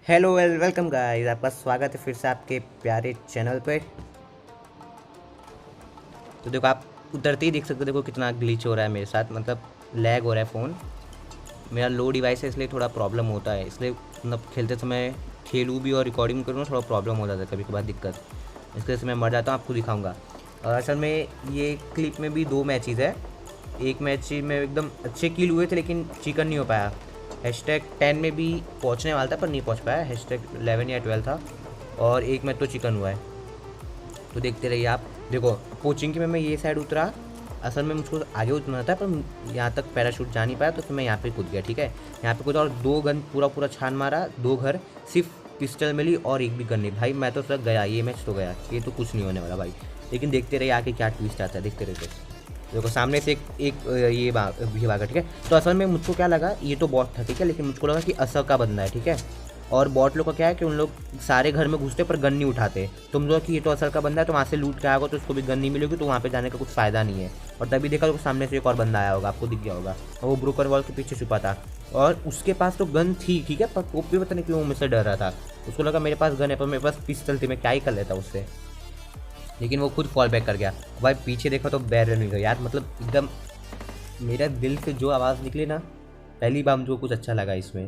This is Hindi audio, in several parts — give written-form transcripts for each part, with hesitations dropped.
हेलो वेलकम गाइस, आपका स्वागत है फिर से आपके प्यारे चैनल पे। तो देखो, आप उतरते ही देख सकते हो। देखो कितना ग्लिच हो रहा है मेरे साथ, मतलब लैग हो रहा है फ़ोन। मेरा लो डिवाइस है इसलिए थोड़ा प्रॉब्लम होता है, इसलिए मतलब खेलते समय खेलूँ भी और रिकॉर्डिंग करूँ थोड़ा प्रॉब्लम हो जाता है कभी कभार, दिक्कत। इसके वजह से मैं मर जाता हूँ, आपको दिखाऊँगा। और असल में ये क्लिप में भी दो मैचेज़ है। एक मैच में एकदम अच्छे किल हुए थे लेकिन चिकन नहीं हो पाया। हैशटैग 10 में भी पहुंचने वाला था पर नहीं पहुंच पाया, हैशटैग 11 या 12 था। और एक मैच तो चिकन हुआ है, तो देखते रहिए आप। देखो, कोचिंग की में मैं ये साइड उतरा। असल में मुझको आगे उतरना था पर यहाँ तक पैराशूट जा नहीं पाया, तो फिर मैं यहाँ पे कूद गया। ठीक है, यहाँ पे कूदा और दो गन पूरा पूरा छान मारा, दो घर सिर्फ पिस्टल मिली और एक भी गन नहीं। भाई मैं तो सर गया, ये मैच तो गया, ये तो कुछ नहीं होने वाला भाई। लेकिन देखते रहिए आगे क्या ट्विस्ट आता है, देखते रहिए। देखो सामने से ये भागा। ठीक है, तो असल में मुझको क्या लगा, ये तो बॉट था। ठीक है, लेकिन मुझको लगा कि असर का बंदा है। ठीक है, और बॉट लोग का क्या है कि उन लोग सारे घर में घुसते पर गन नहीं उठाते। तुम लोग कि ये तो असल का बंदा है, तो वहाँ से लूट के आएगा तो उसको भी गन नहीं मिलेगी, तो वहाँ पे जाने का कुछ फ़ायदा नहीं है। और तभी देखा तो सामने से एक और बंदा आया होगा, आपको दिख गया होगा, और वो ब्रोकर वॉल के पीछे छुपा था। और उसके पास तो गन थी, ठीक है, पर वो भी पता नहीं क्यों मुझसे डर रहा था। उसको लगा मेरे पास गन है, पर मेरे पास पिस्टल थी, मैं क्या ही कर लेता उससे। लेकिन वो खुद फॉल बैक कर गया। भाई पीछे देखा तो बैरन मिल गया यार, मतलब एकदम मेरा दिल से जो आवाज़ निकली ना, पहली बार मुझको कुछ अच्छा लगा इसमें।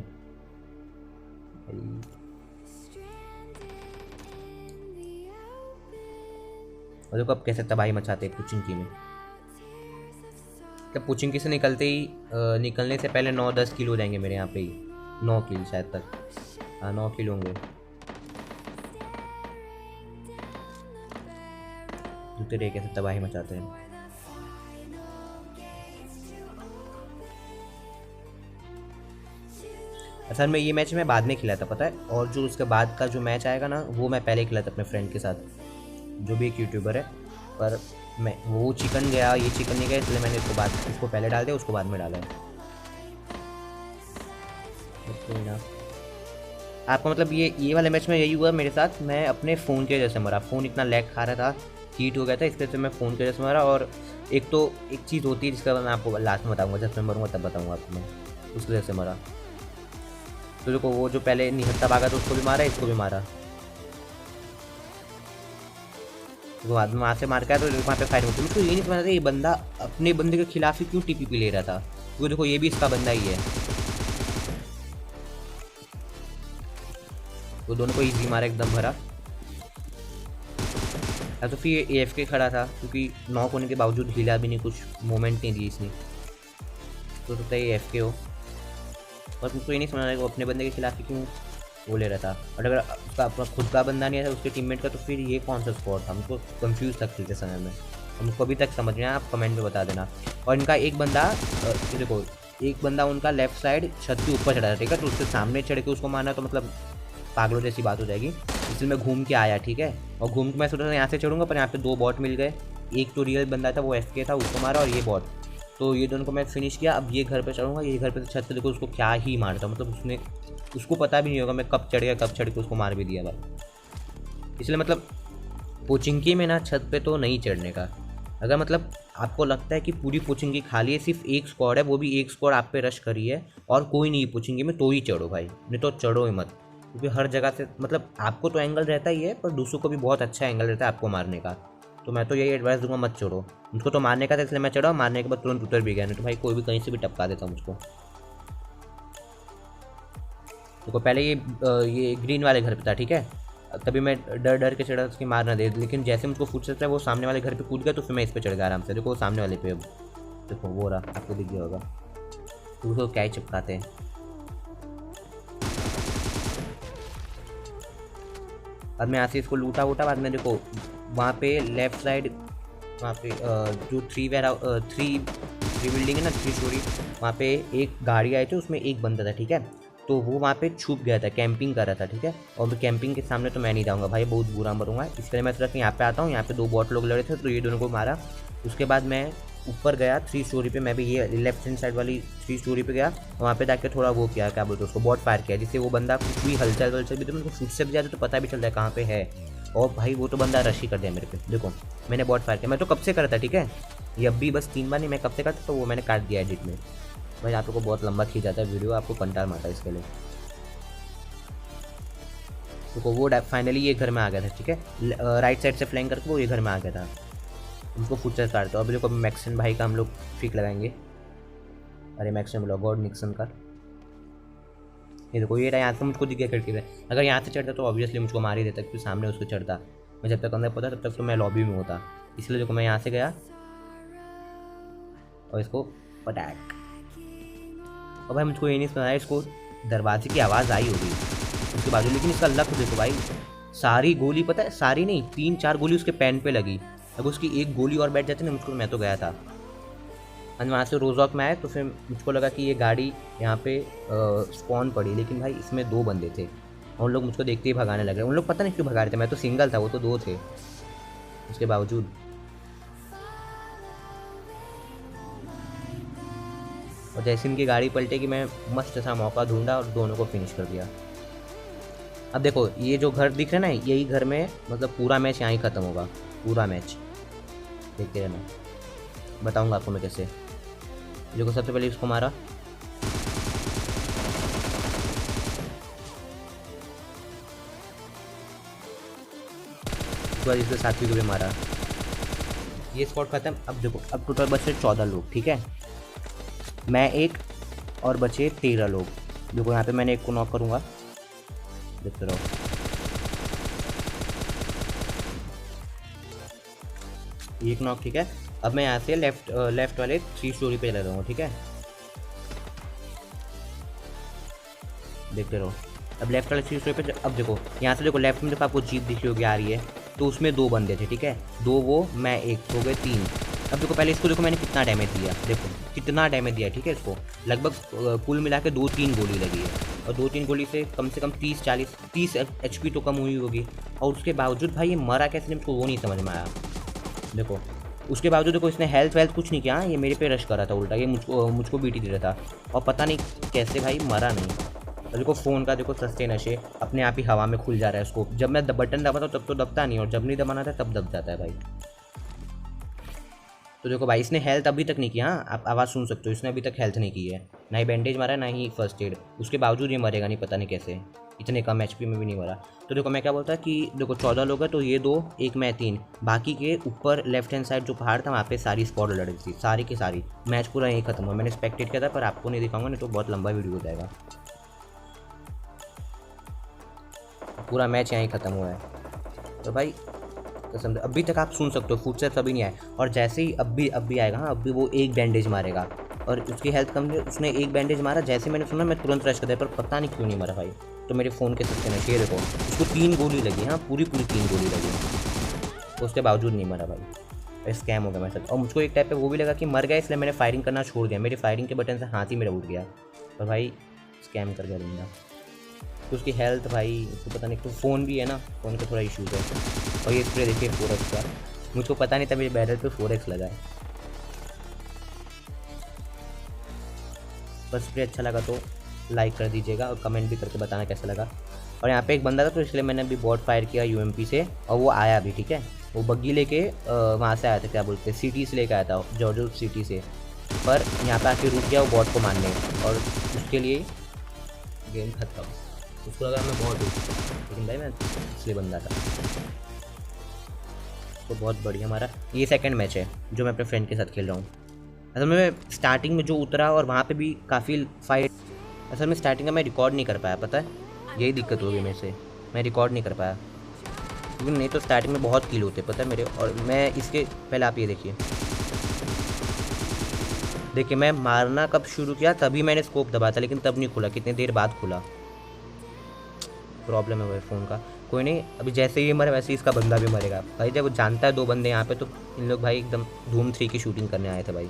और देखो अब कैसे तबाही मचाते हैं पुचिंकी में। तब पुचिंकी से निकलते ही निकलने से पहले 9-10 किलो हो जाएंगे मेरे यहाँ पे ही। 9 किलो शायद तक, हाँ 9 किलो होंगे। जूते रे कैसे तबाही मचाते हैं। असल में ये मैच मैं बाद में खेला था पता है, और जो उसके बाद का जो मैच आएगा ना, वो मैं पहले खेला था अपने फ्रेंड के साथ, जो भी एक यूट्यूबर है। पर मैं वो चिकन गया, ये चिकन नहीं गया, इसलिए मैंने इसको पहले डाल दिया, उसको बाद में डाला है। कोई ना। आपका मतलब ये वाले मैच में यही हुआ मेरे साथ। मैं अपने फ़ोन की वजह से मरा, फ़ोन इतना लैग खा रहा था, हीट हो गया था, इसके वजह से मैं फ़ोन की वजह से मरा। और एक तो एक चीज़ होती है जिसका मैं आपको लास्ट में बताऊँगा, जब मैं मरूँगा तब बताऊँगा आपको मैं, उसकी वजह से मरा। तो देखो वो जो पहले निहत्था भागा था उसको भी मारा, इसको भी मारा। तो वहाँ वहाँ से मार के आया तो वहाँ पे फाइट होती है। मुझको ये नहीं समझ आता ये बंदा अपने बंदे के खिलाफ ही क्यों टीपीपी ले रहा था, क्योंकि देखो ये भी इसका बंदा ही है। तो दोनों को ईजी मारा एकदम भरा। या तो फिर AFK खड़ा था, क्योंकि नॉक होने के बावजूद हिला भी नहीं, कुछ मोमेंट नहीं दी इसने, तो सकता है ये AFK हो। पर मुझको ये नहीं समझ रहा वो अपने बंदे के खिलाफ ही क्यों वो ले रहा था। और अगर उसका अपना खुद का बंदा नहीं था उसके टीममेट का, तो फिर ये कौन सा स्कोर था। मुझको कंफ्यूज तक खेलते समय में, और मुझको अभी तक समझ में आया, आप कमेंट में बता देना। और इनका एक बंदा देखो, एक बंदा उनका लेफ्ट साइड छत के ऊपर चढ़ा था, ठीक है, तो उसके सामने चढ़ के उसको मारना तो मतलब पागलों जैसी बात हो जाएगी। इसलिए मैं घूम के आया, ठीक है, और घूम के मैं सोचा था यहाँ से चढ़ूँगा, पर यहाँ पे दो बॉट मिल गए। एक तो रियल बंदा था वो FK था, उसको मारा, और ये बॉट। तो ये दोनों को मैं फिनिश किया। अब ये घर पे चढ़ूँगा, ये घर पे छत पे देखो उसको क्या ही मारता, मतलब उसको पता भी नहीं होगा मैं कब चढ़ गया, कब चढ़ के उसको मार भी दिया भाई। इसलिए मतलब पोचिंकी में ना छत पे तो नहीं चढ़ने का। अगर मतलब आपको लगता है कि पूरी पोचिंकी खाली है, सिर्फ एक स्क्वाड है, वो भी एक स्क्वाड आप पे रश करी है और कोई नहीं पोचिंकी में, तो ही चढ़ो भाई, नहीं तो चढ़ो ही मत। क्योंकि हर जगह से मतलब आपको तो एंगल रहता ही है, पर दूसरों को भी बहुत अच्छा एंगल रहता है आपको मारने का। तो मैं तो यही एडवाइस दूंगा, मत चढ़ो। मुझको तो मारने का था इसलिए मैं चढ़ा, मारने के बाद तुरंत उतर भी गया, नहीं तो भाई कोई भी कहीं से भी टपका देता मुझको। देखो पहले ये ग्रीन वाले घर पे था, ठीक है, तभी मैं डर डर के चढ़ा कि मार ना दे, लेकिन जैसे मुझको फुट सकता है वो सामने वाले घर पे कूद गया, तो फिर मैं इस पे चढ़ गया आराम से। देखो वो सामने वाले पे, अब देखो वो रहा, आपको दिख गया होगा, तो उसको क्या ही चिपकाते हैं। बाद में यहाँ से इसको लूटा वूटा, बाद में देखो वहाँ पे लेफ्ट साइड, वहाँ पे जो थ्री बिल्डिंग है ना, 3 स्टोरी, वहाँ पे एक गाड़ी आई थी, उसमें एक बंदा था, ठीक है, तो वो वहाँ पे छुप गया था, कैंपिंग कर रहा था, ठीक है। और कैंपिंग के सामने तो मैं नहीं जाऊँगा भाई, बहुत बुरा मरूंगा, इसके लिए मैं सोचा कि यहाँ पे आता हूँ। यहाँ पे दो बॉट लोग लड़े थे, तो ये दोनों को मारा। उसके बाद मैं ऊपर गया 3 स्टोरी पे, मैं भी ये लेफ्ट हैंड साइड वाली 3 स्टोरी पे गया, वहाँ पे जाके थोड़ा वो किया, क्या बोलते हैं उसको, बॉट फायर किया, जिससे वो बंदा कुछ भी हलचल वलचल भी तो उनको फुट से भी जाता तो पता भी चलता है कहाँ पे है। और भाई वो तो बंदा रश ही कर दिया मेरे पे। देखो मैंने बॉट फायर किया, मैं तो कब से कर था, ठीक है, ये अब भी बस 3 बार नहीं, मैं कब से करता, तो वो मैंने काट दिया एडिट में। भाई आप लोग को बहुत लंबा खींच जाता है वीडियो, आपको कंटाल मारता है इसके लिए। तो वो फाइनली ये घर में आ गया था, ठीक है। राइट साइड से फ्लैंक करके वो ये घर में आ गया था। उनको फुटसेट काटते हो। अभी देखो मैक्सन भाई का हम लोग फ्रीक लगाएंगे। अरे मैक्सन बोला, गॉड निक्सन का। ये देखो ये यहाँ से मुझको दिख गया खिड़की पे। अगर यहाँ से चढ़ता तो ऑब्वियसली मुझको मार ही देता, क्योंकि सामने उसको चढ़ता। मैं जब तक अंदर पहुंचा तब तक तो मैं लॉबी में होता। इसलिए देखो मैं यहाँ से गया और इसको पटैक। और भाई मुझको ये नहीं सुना है, इसको दरवाजे की आवाज़ आई होगी उसके बाजू, लेकिन इसका लक देखो भाई, सारी गोली, पता है सारी नहीं 3-4 गोली उसके पैन पे लगी। अगर उसकी एक गोली और बैठ जाती ना मुझको, मैं तो गया था। और वहाँ से रोजॉक में आए तो फिर मुझको लगा कि ये गाड़ी यहाँ पे स्पॉन पड़ी, लेकिन भाई इसमें 2 बंदे थे। और उन लोग मुझको देखते ही भगाने लगे। उन लोग पता नहीं क्यों भगा रहे थे, मैं तो सिंगल था, वो तो 2 थे। उसके बावजूद और जैसे इनकी गाड़ी पलटेगी मैं मस्त सा मौका ढूंढा और दोनों को फिनिश कर दिया। अब देखो ये जो घर दिख रहा है ना, यही घर में मतलब पूरा मैच यहाँ ही ख़त्म होगा, पूरा मैच देखते रहना, बताऊंगा आपको मैं कैसे। देखो सबसे पहले इसको मारा, उसके बाद इसके साथी को भी मारा। ये स्पॉट खत्म। अब देखो अब टोटल बचे 14 लोग, ठीक है। मैं एक और बचे 13 लोग। देखो यहाँ पे मैंने एक को नॉक करूँगा, देखते रहो। एक नॉक, ठीक है। अब मैं यहाँ से लेफ्ट वाले 3 स्टोरी पे चला रहा हूँ, ठीक है। देखते रहो। अब लेफ्ट वाले 3 स्टोरी पे अब देखो यहाँ से देखो लेफ्ट में देखो आपको जीप दिखी होगी आ रही है, तो उसमें 2 बंदे थे, ठीक है। 2 वो, मैं एक, हो गए 3। अब देखो पहले इसको देखो मैंने कितना डैमेज दिया, देखो कितना डैमेज दिया, ठीक है। इसको लगभग कुल मिला के 2-3 गोली लगी है, और 2-3 गोली से कम 30 HP तो कम हुई होगी। और उसके बावजूद भाई ये मरा कैसे, मुझको वो नहीं समझ में आया। देखो उसके बावजूद देखो इसने हेल्थ वेल्थ कुछ नहीं किया, ये मेरे पे रश कर रहा था उल्टा, ये मुझको बीटी दे रहा था, और पता नहीं कैसे भाई मरा नहीं। और देखो फ़ोन का देखो सस्ते नशे, अपने आप ही हवा में खुल जा रहा है उसको। जब मैं बटन दबाता हूँ तब तो दबता नहीं, और जब नहीं दबाना था तब दब जाता है भाई। तो देखो भाई इसने हेल्थ अभी तक नहीं किया। हाँ आप आवाज़ सुन सकते हो, इसने अभी तक हेल्थ नहीं की है, ना ही बैंडेज मारा ना ही फर्स्ट एड। उसके बावजूद ये मरेगा नहीं, पता नहीं कैसे, इतने कम HP में भी नहीं मरा। तो देखो मैं क्या बोलता कि देखो 14 लोग हैं, तो ये 2, एक मैं 3, बाकी के ऊपर लेफ्ट हैंड साइड जो पहाड़ था वहाँ पे सारी स्क्वाड लड़ रही थी, सारी की सारी। मैच पूरा यहीं खत्म हुआ। मैंने स्पेक्टेट किया था पर आपको नहीं दिखाऊंगा, नहीं तो बहुत लंबा वीडियो हो जाएगा। पूरा मैच यहीं ख़त्म हुआ है। तो भाई कसम अभी तक आप सुन सकते हो, फुटस्टेप्स अभी नहीं आए, और जैसे ही अब भी आएगा। हाँ अब भी वो एक बैंडेज मारेगा, और उसकी हेल्थ कम है, उसने एक बैंडेज मारा। जैसे मैंने सुना मैं तुरंत रश कर दिया, पर पता नहीं क्यों नहीं मरा भाई। तो मेरे फ़ोन के सस्ते नशे देखो, उसको 3 गोली लगी, हाँ पूरी 3 गोली लगी, तो उसके बावजूद नहीं मरा भाई। स्कैम हो गया मेरे साथ। और मुझको एक टाइप पे वो भी लगा कि मर गया, इसलिए मैंने फायरिंग करना छोड़ दिया। मेरी फायरिंग के बटन से हाथ ही मेरा उठ गया, तो भाई स्कैम कर गया बंदा। तो उसकी हेल्थ भाई उसको पता नहीं, तो फ़ोन भी है ना, फ़ोन का थोड़ा इशूज़ है। और ये स्प्रे देखिए 4x का, मुझको पता नहीं था मेरे बैरल पे 4x लगा है। बस स्प्रे अच्छा लगा तो लाइक कर दीजिएगा, और कमेंट भी करके बताना कैसा लगा। और यहाँ पे एक बंदा था, तो इसलिए मैंने अभी बॉट फायर किया UMP से, और वो आया भी, ठीक है। वो बग्गी लेके वहाँ से आया था, क्या बोलते हैं, सिटी से लेके आया था, जॉर्जो सिटी से। पर यहाँ पे आके रुक गया वो बॉट को मारने, और उसके लिए गेम खत्म। उसको लगा मैं बहुत हूँ, लेकिन भाई मैं इसलिए बंदा था। तो बहुत बढ़िया हमारा ये सेकंड मैच है जो मैं अपने फ्रेंड के साथ खेल रहा हूँ। असल में मैं स्टार्टिंग में जो उतरा और वहाँ पे भी काफ़ी फाइट, असल में स्टार्टिंग का मैं रिकॉर्ड नहीं कर पाया, पता है यही दिक्कत हो गई मेरे से, मैं रिकॉर्ड नहीं कर पाया, क्योंकि नहीं तो स्टार्टिंग में बहुत किल होते पता है मेरे। और मैं इसके पहले आप ये देखिए मैं मारना कब शुरू किया, तभी मैंने स्कोप दबाया था, लेकिन तब नहीं खुला, कितनी देर बाद खुला। प्रॉब्लम है भाई फ़ोन का। कोई नहीं, अभी जैसे ही मरे वैसे ही इसका बंदा भी मरेगा भाई। जब वो जानता है 2 बंदे यहाँ पे, तो इन लोग भाई एकदम धूम 3 की शूटिंग करने आए थे भाई।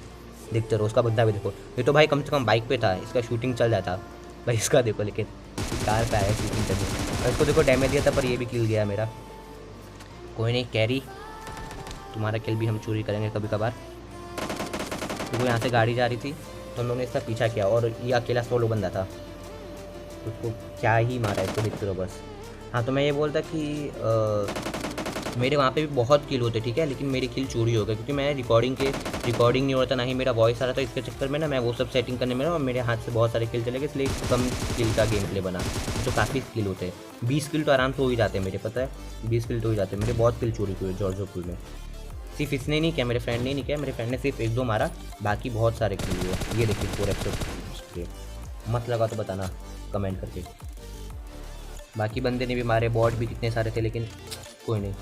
देखते रहो, उसका बंदा भी देखो, ये तो भाई कम से कम बाइक पे था, इसका शूटिंग चल जाता भाई। इसका देखो, लेकिन कार पे आया शूटिंग करने, और इसको देखो डैमेज दिया था, पर ये भी किल गया मेरा। कोई नहीं कैरी, तुम्हारा किल भी हम चोरी करेंगे कभी कभार। तो यहाँ से गाड़ी जा रही थी, तो हम लोगों ने इसका पीछा किया, और ये अकेला सोलो बंदा था, उसको क्या ही मारा है, इसको देखते रहो बस। हाँ तो मैं ये बोलता कि मेरे वहाँ पे भी बहुत किल होते, ठीक है, लेकिन मेरी किल चोरी हो गई क्योंकि मैं रिकॉर्डिंग नहीं हो रहा था, ना ही मेरा वॉइस आ रहा था। इसके चक्कर में ना मैं वो सब सेटिंग करने में और मेरे हाथ से बहुत सारे किल चले गए, इसलिए कम किल का गेम प्ले बना। तो काफ़ी किल होते हैं, 20 किल तो आराम से हो ही जाते हैं मेरे, पता है 20 किल तो हो ही जाते हैं मेरे। बहुत किल चोरी हुए जॉर्जोपुर में। सिर्फ इसने नहीं किया, मेरे फ्रेंड ने नहीं किया, मेरे फ्रेंड ने सिर्फ 1-2 मारा, बाकी बहुत सारे किल हुए। ये देखिए 4x मत लगा तो बताना कमेंट करके। बाकी बंदे ने भी मारे, बॉट भी कितने सारे थे, लेकिन कोई नहीं।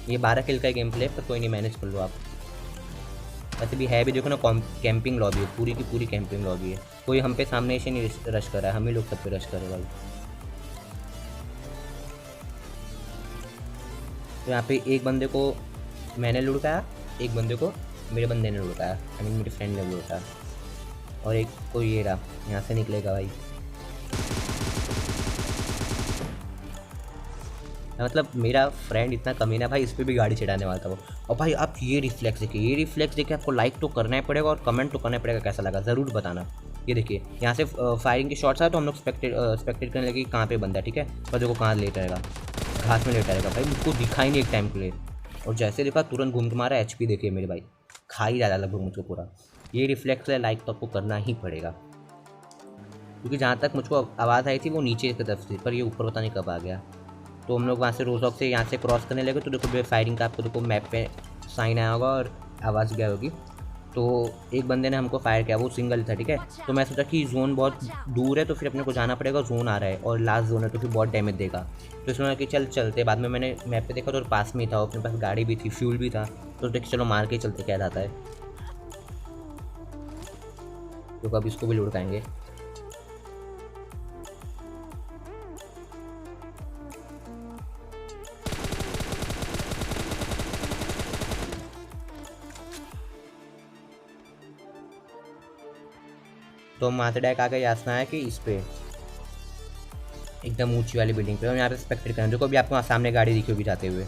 ये 12 किल का गेम प्ले, पर कोई नहीं, मैनेज कर लो आप। वैसे भी है भी, देखो ना, कैंपिंग लॉबी है, पूरी की पूरी कैंपिंग लॉबी है। कोई हम पे सामने से नहीं रश कर रहा है, हम ही लोग सब पे रश कर रहे हैं भाई। तो यहाँ पे एक बंदे को मैंने लुढ़काया, एक बंदे को मेरे बंदे ने लुढ़काया, आई मीन मेरे फ्रेंड ने लुढ़काया, और एक को ये रहा, यहाँ से निकलेगा भाई। मतलब मेरा फ्रेंड इतना कमीना भाई, इस पर भी गाड़ी चढ़ाने वाला था वो। और भाई आप ये रिफ्लेक्स देखिए, ये रिफ्लेक्स देखिए, आपको लाइक तो करना ही पड़ेगा और कमेंट तो करना पड़ेगा कैसा लगा, ज़रूर बताना। ये देखिए यहाँ से फायरिंग के शॉट्स आए तो हम लोग स्पेक्टेट करने लगे कहाँ पे बंदा, ठीक है, और देखो कहाँ लेट रहेगा, घास में लेट रहेगा भाई, मुझको दिखा ही नहीं एक टाइम के लिए। और जैसे देखा तुरंत घूम के मारा, HP देखिए मेरे भाई, खा ही डाला लगभग मुझको पूरा। ये रिफ्लेक्स है, लाइक तो आपको करना ही पड़ेगा, क्योंकि जहाँ तक मुझको आवाज़ आई थी वो नीचे की तरफ से, पर ये ऊपर पता नहीं कब आ गया। तो हम लोग वहाँ से रोजॉक से यहाँ से क्रॉस करने लगे, तो देखो फायरिंग का आपको देखो मैप पे साइन आया होगा और आवाज़ गया होगी। तो एक बंदे ने हमको फायर किया, वो सिंगल था, ठीक है। तो मैं सोचा कि जोन बहुत दूर है, तो फिर अपने को जाना पड़ेगा, जोन आ रहा है और लास्ट जोन है तो फिर बहुत डैमेज देगा। तो इसमें कि चलते। बाद में मैंने मैप पे देखा तो पास में ही था, अपने पास गाड़ी भी थी, फ्यूल भी था, तो देखिए चलो मार के चलते क्या जाता है। तो कब इसको भी लुढ़काएंगे। तो हम वहाँ से डायरेक्ट आगे यासना है कि इस पे एकदम ऊंची वाली बिल्डिंग पे, और यहाँ पे स्पेक्टेट करें। देखो अभी आपको सामने गाड़ी दिखी होगी जाते हुए,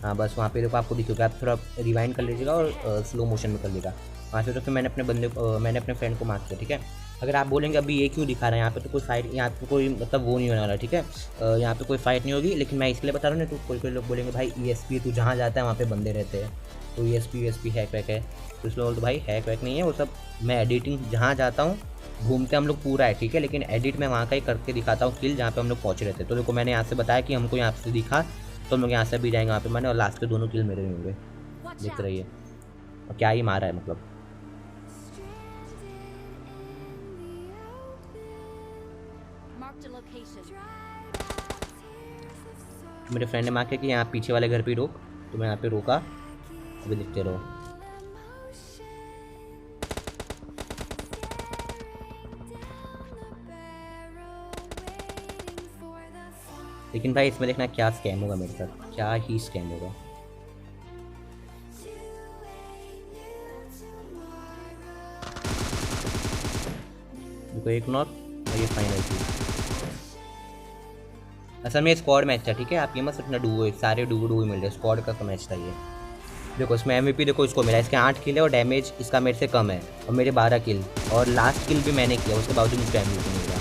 हाँ बस वहाँ पे देखो आपको दिखी होगी, आप थोड़ा रिवाइंड कर लीजिएगा और स्लो मोशन में कर लीजिएगा वहाँ से। तो फिर मैंने अपने फ्रेंड को मार्क किया, ठीक है। अगर आप बोलेंगे अभी ये क्यों दिखा रहा है, यहाँ पे तो कोई फाइट, यहाँ पे कोई मतलब वो नहीं होने वाला, ठीक है, यहाँ पे कोई फाइट नहीं होगी, लेकिन मैं इसलिए बता रहा हूँ ना, तो कोई लोग बोलेंगे भाई ESP तू जहाँ जाता है वहाँ पे बंदे रहते हैं, तो ESP हैक वैक है, तो इसलिए बोलते भाई हैक वैक नहीं है वो सब। मैं एडिटिंग जहाँ जाता हूँ घूमते हम लोग पूरा है, ठीक है, लेकिन एडिट मैं वहाँ का ही करके दिखाता हूँ किल जहाँ पे हम लोग पहुँच रहे थे। तो देखो मैंने यहाँ से बताया कि हमको यहाँ से दिखा, तो हम लोग यहाँ से भी जाएंगे वहाँ पे मैंने, और लास्ट के दोनों किल मेरे होंगे, दिख रही है। और क्या ही मारा है मतलब। मेरे फ्रेंड ने मार्क किया कि यहाँ पीछे वाले घर पे रोक, तो मैं यहाँ पे रोका, अभी दिखते रहो। लेकिन भाई इसमें देखना क्या स्कैम होगा मेरे साथ, क्या ही स्कैम होगा। देखो एक नॉक और ये फाइनल थी। असल में स्क्वाड मैच था, ठीक है, आप ये मत सोचना डुओ, सारे डुओ मिल रहे, स्क्वाड का मैच था ये। देखो इसमें MVP देखो इसको मिला, इसके 8 किल है और डैमेज इसका मेरे से कम है, और मेरे 12 किल, और लास्ट किल भी मैंने किया, उसके बावजूद मुझको MVP मिल रहा है।